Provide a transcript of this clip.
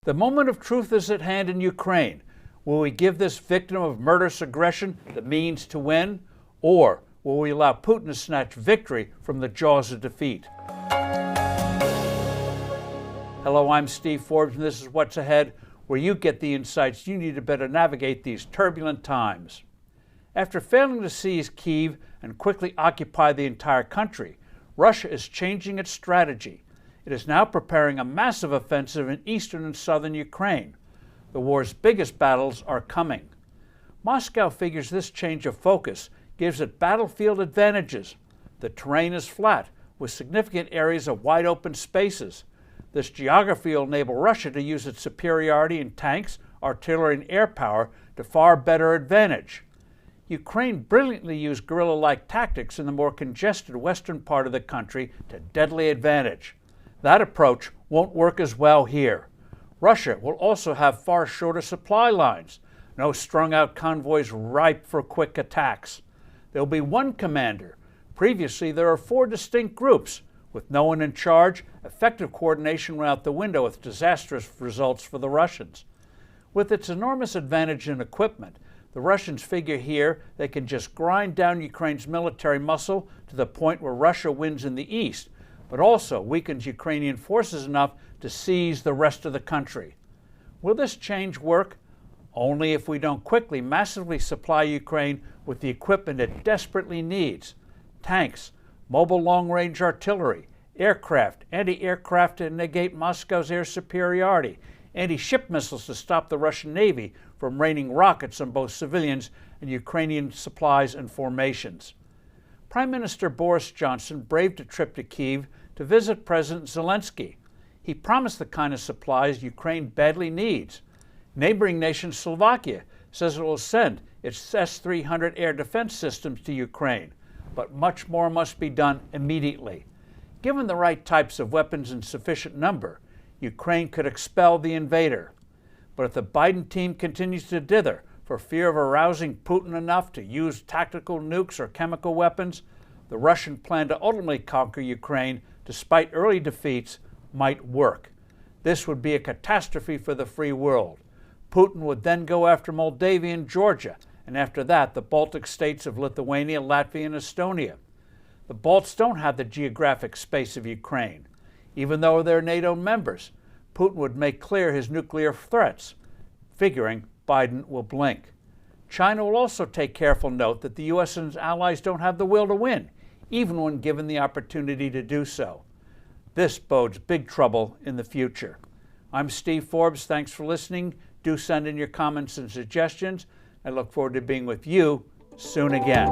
The moment of truth is at hand in Ukraine. Will we give this victim of murderous aggression the means to win? Or will we allow Putin to snatch victory from the jaws of defeat? Hello, I'm Steve Forbes, and this is What's Ahead, where you get the insights you need to better navigate these turbulent times. After failing to seize Kyiv and quickly occupy the entire country, Russia is changing its strategy. It is now preparing a massive offensive in eastern and southern Ukraine. The war's biggest battles are coming. Moscow figures this change of focus gives it battlefield advantages. The terrain is flat, with significant areas of wide open spaces. This geography will enable Russia to use its superiority in tanks, artillery, and air power to far better advantage. Ukraine brilliantly used guerrilla-like tactics in the more congested western part of the country to deadly advantage. That approach won't work as well here. Russia will also have far shorter supply lines, no strung-out convoys ripe for quick attacks. There will be one commander. Previously, there are 4 distinct groups. With no one in charge, effective coordination went out the window with disastrous results for the Russians. With its enormous advantage in equipment, the Russians figure here they can just grind down Ukraine's military muscle to the point where Russia wins in the east, but also weakens Ukrainian forces enough to seize the rest of the country. Will this change work? Only if we don't quickly massively supply Ukraine with the equipment it desperately needs: tanks, mobile long-range artillery, aircraft, anti-aircraft to negate Moscow's air superiority, anti-ship missiles to stop the Russian Navy from raining rockets on both civilians and Ukrainian supplies and formations. Prime Minister Boris Johnson braved a trip to Kyiv to visit President Zelensky. He promised the kind of supplies Ukraine badly needs. Neighboring nation Slovakia says it will send its S-300 air defense systems to Ukraine, but much more must be done immediately. Given the right types of weapons in sufficient number, Ukraine could expel the invader. But if the Biden team continues to dither for fear of arousing Putin enough to use tactical nukes or chemical weapons, the Russian plan to ultimately conquer Ukraine, despite early defeats, might work. This would be a catastrophe for the free world. Putin would then go after Moldavia and Georgia, and after that, the Baltic states of Lithuania, Latvia, and Estonia. The Balts don't have the geographic space of Ukraine. Even though they're NATO members, Putin would make clear his nuclear threats, figuring Biden will blink. China will also take careful note that the U.S. and its allies don't have the will to win, even when given the opportunity to do so. This bodes big trouble in the future. I'm Steve Forbes. Thanks for listening. Do send in your comments and suggestions. I look forward to being with you soon again.